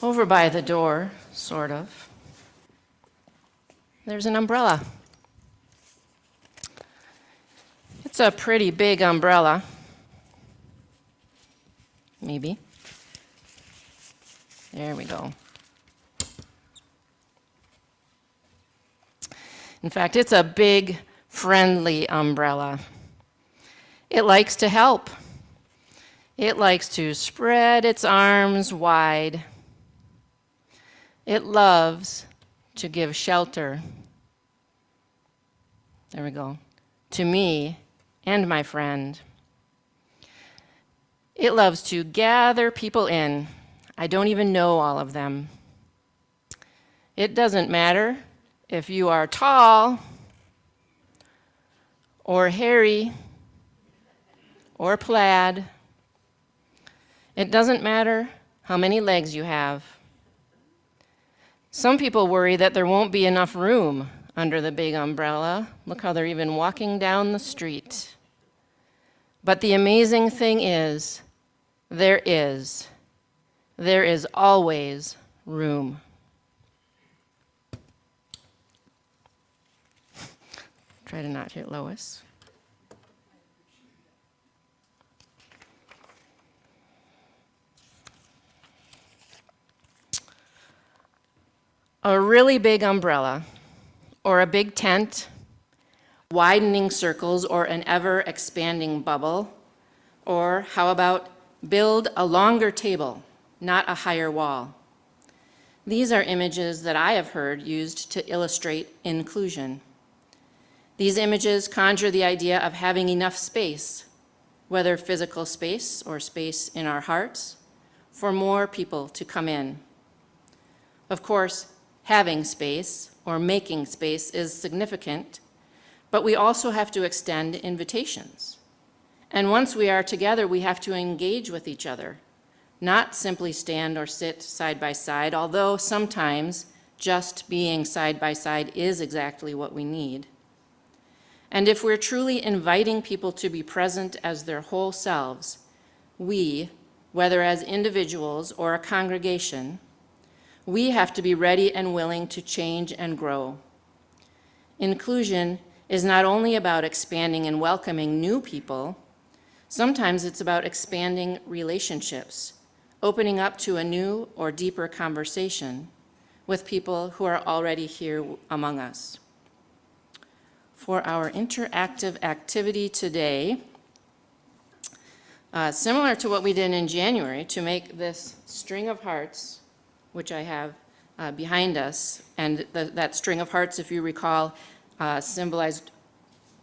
Over by the door, sort of, there's an umbrella. It's a pretty big umbrella. Maybe. There we go. In fact, it's a big, friendly umbrella. It likes to help. It likes to spread its arms wide. It loves to give shelter. There we go. To me and my friend. It loves to gather people in. I don't even know all of them. It doesn't matter if you are tall or hairy or plaid. It doesn't matter how many legs you have. Some people worry that there won't be enough room under the big umbrella. Look how they're even walking down the street. But the amazing thing is, there is always room. Try to not hit Lois. A really big umbrella, or a big tent, widening circles, or an ever-expanding bubble, or how about build a longer table, not a higher wall. These are images that I have heard used to illustrate inclusion. These images conjure the idea of having enough space, whether physical space or space in our hearts, for more people to come in. Of course, having space or making space is significant, but we also have to extend invitations. And once we are together, we have to engage with each other, not simply stand or sit side by side, although sometimes just being side by side is exactly what we need. And if we're truly inviting people to be present as their whole selves, we, whether as individuals or a congregation, we have to be ready and willing to change and grow. Inclusion is not only about expanding and welcoming new people. Sometimes it's about expanding relationships, opening up to a new or deeper conversation with people who are already here among us. For our interactive activity today, similar to what we did in January, to make this string of hearts, which I have behind us, and that string of hearts, if you recall, symbolized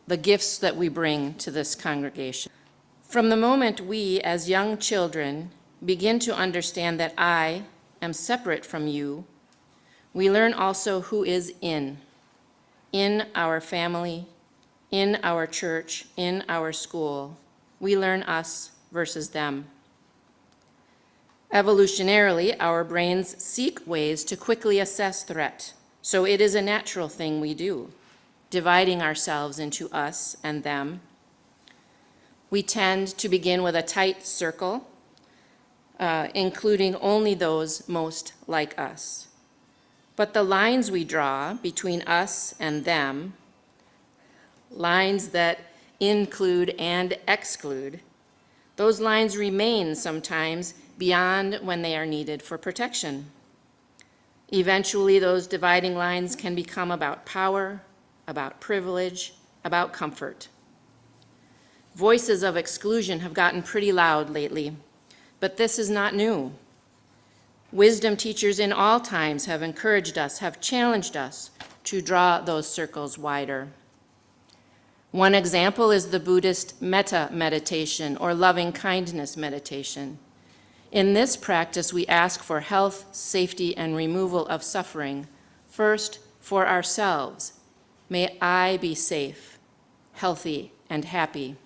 the gifts that we bring to this congregation. From the moment we, as young children, begin to understand that I am separate from you, we learn also who is in our family, in our church, in our school. We learn us versus them. Evolutionarily, our brains seek ways to quickly assess threat, so it is a natural thing we do, dividing ourselves into us and them. We tend to begin with a tight circle, including only those most like us. But the lines we draw between us and them, lines that include and exclude, those lines remain sometimes beyond when they are needed for protection. Eventually, those dividing lines can become about power, about privilege, about comfort. Voices of exclusion have gotten pretty loud lately, but this is not new. Wisdom teachers in all times have encouraged us, have challenged us to draw those circles wider. One example is the Buddhist metta meditation, or loving kindness meditation. In this practice, we ask for health, safety, and removal of suffering, first for ourselves. May I be safe, healthy, and happy.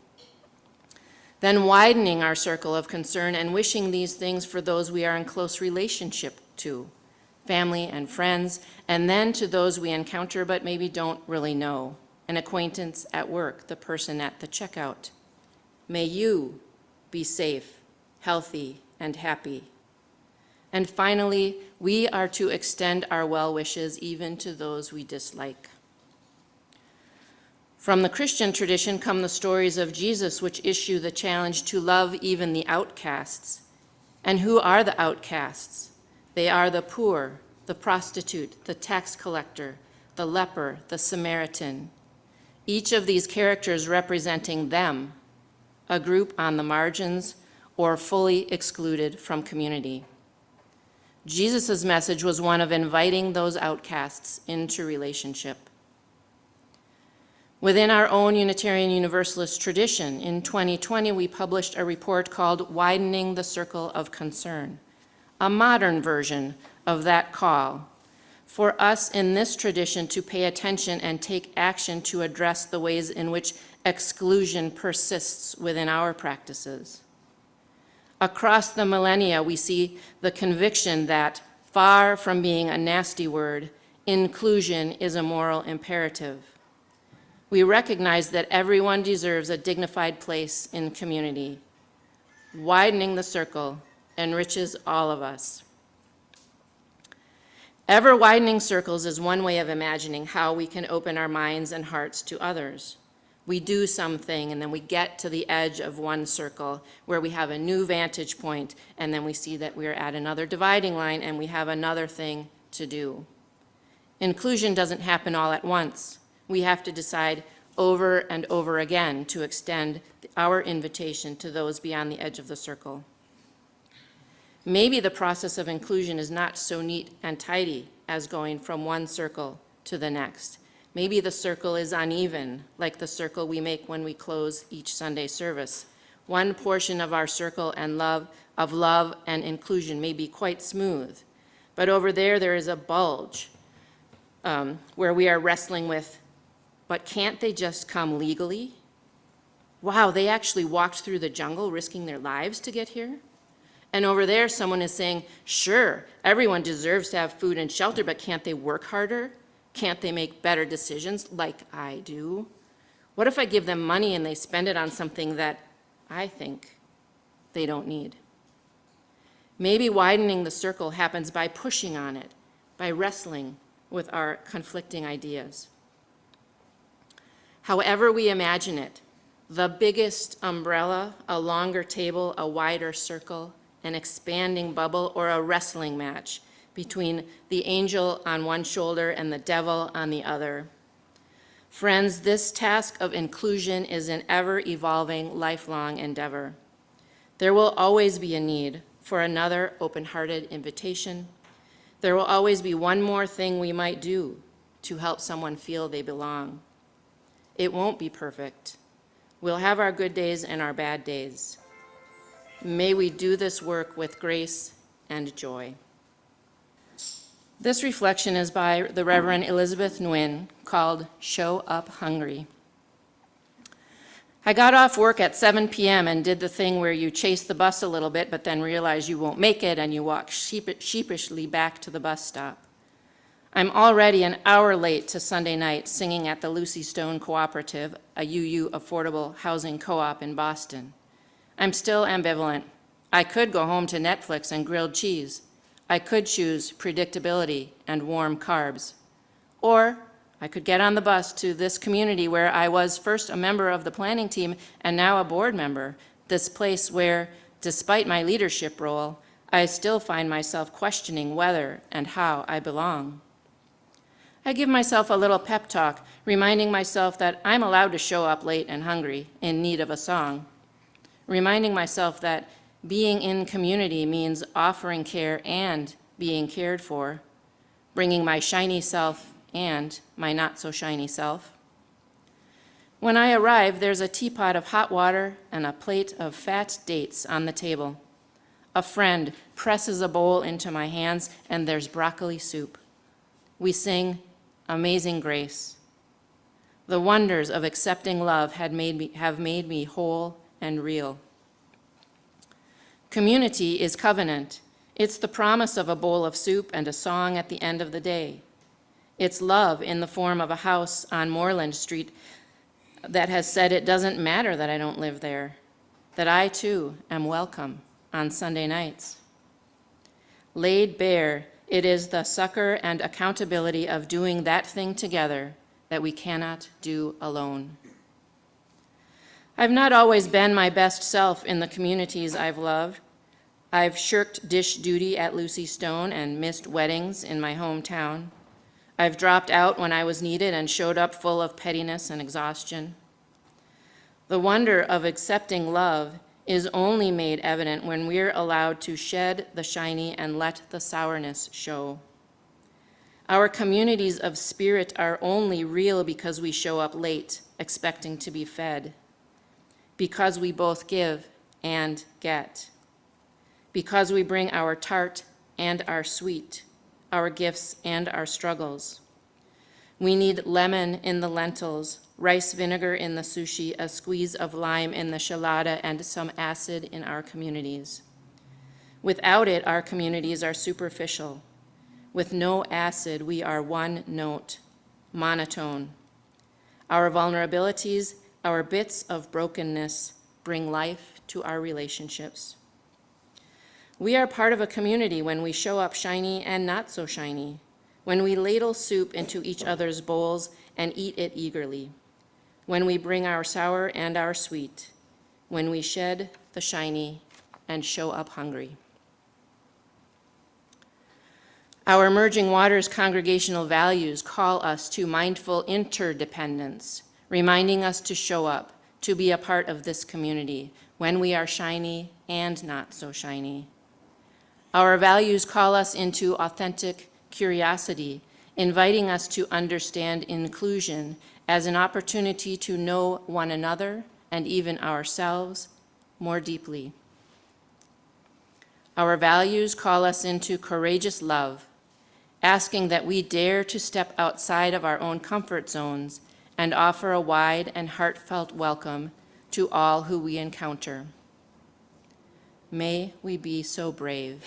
Then widening our circle of concern and wishing these things for those we are in close relationship to, family and friends, and then to those we encounter but maybe don't really know, an acquaintance at work, the person at the checkout. May you be safe, healthy, and happy. And finally, we are to extend our well wishes even to those we dislike. From the Christian tradition come the stories of Jesus, which issue the challenge to love even the outcasts. And who are the outcasts? They are the poor, the prostitute, the tax collector, the leper, the Samaritan. Each of these characters representing them, a group on the margins or fully excluded from community. Jesus' message was one of inviting those outcasts into relationship. Within our own Unitarian Universalist tradition, in 2020, we published a report called Widening the Circle of Concern, a modern version of that call for us in this tradition to pay attention and take action to address the ways in which exclusion persists within our practices. Across the millennia, we see the conviction that, far from being a nasty word, inclusion is a moral imperative. We recognize that everyone deserves a dignified place in community. Widening the circle enriches all of us. Ever widening circles is one way of imagining how we can open our minds and hearts to others. We do something, and then we get to the edge of one circle where we have a new vantage point, and then we see that we're at another dividing line and we have another thing to do. Inclusion doesn't happen all at once. We have to decide over and over again to extend our invitation to those beyond the edge of the circle. Maybe the process of inclusion is not so neat and tidy as going from one circle to the next. Maybe the circle is uneven, like the circle we make when we close each Sunday service. One portion of our circle and love and inclusion may be quite smooth, but over there is a bulge where we are wrestling with, but can't they just come legally? Wow, they actually walked through the jungle risking their lives to get here? And over there, someone is saying, sure, everyone deserves to have food and shelter, but can't they work harder? Can't they make better decisions like I do? What if I give them money and they spend it on something that I think they don't need? Maybe widening the circle happens by pushing on it, by wrestling with our conflicting ideas. However we imagine it, the biggest umbrella, a longer table, a wider circle, an expanding bubble, or a wrestling match between the angel on one shoulder and the devil on the other. Friends, this task of inclusion is an ever-evolving, lifelong endeavor. There will always be a need for another open-hearted invitation. There will always be one more thing we might do to help someone feel they belong. It won't be perfect. We'll have our good days and our bad days. May we do this work with grace and joy. This reflection is by the Reverend Elizabeth Nguyen, called Show Up Hungry. I got off work at 7 p.m. and did the thing where you chase the bus a little bit, but then realize you won't make it, and you walk sheepishly back to the bus stop. I'm already an hour late to Sunday night singing at the Lucy Stone Cooperative, a UU affordable housing co-op in Boston. I'm still ambivalent. I could go home to Netflix and grilled cheese. I could choose predictability and warm carbs. Or I could get on the bus to this community where I was first a member of the planning team and now a board member, this place where, despite my leadership role, I still find myself questioning whether and how I belong. I give myself a little pep talk, reminding myself that I'm allowed to show up late and hungry, in need of a song. Reminding myself that being in community means offering care and being cared for, bringing my shiny self and my not-so-shiny self. When I arrive, there's a teapot of hot water and a plate of fat dates on the table. A friend presses a bowl into my hands, and there's broccoli soup. We sing Amazing Grace. The wonders of accepting love have made me whole and real. Community is covenant. It's the promise of a bowl of soup and a song at the end of the day. It's love in the form of a house on Moreland Street that has said it doesn't matter that I don't live there, that I too am welcome on Sunday nights. Laid bare, it is the succor and accountability of doing that thing together that we cannot do alone. I've not always been my best self in the communities I've loved. I've shirked dish duty at Lucy Stone and missed weddings in my hometown. I've dropped out when I was needed and showed up full of pettiness and exhaustion. The wonder of accepting love is only made evident when we're allowed to shed the shiny and let the sourness show. Our communities of spirit are only real because we show up late, expecting to be fed, because we both give and get, because we bring our tart and our sweet, our gifts and our struggles. We need lemon in the lentils, rice vinegar in the sushi, a squeeze of lime in the shalada, and some acid in our communities. Without it, our communities are superficial. With no acid, we are one note, monotone. Our vulnerabilities, our bits of brokenness, bring life to our relationships. We are part of a community when we show up shiny and not so shiny, when we ladle soup into each other's bowls and eat it eagerly, when we bring our sour and our sweet, when we shed the shiny and show up hungry. Our Emerging Waters congregational values call us to mindful interdependence, reminding us to show up, to be a part of this community when we are shiny and not so shiny. Our values call us into authentic curiosity, inviting us to understand inclusion as an opportunity to know one another and even ourselves more deeply. Our values call us into courageous love, asking that we dare to step outside of our own comfort zones and offer a wide and heartfelt welcome to all who we encounter. May we be so brave.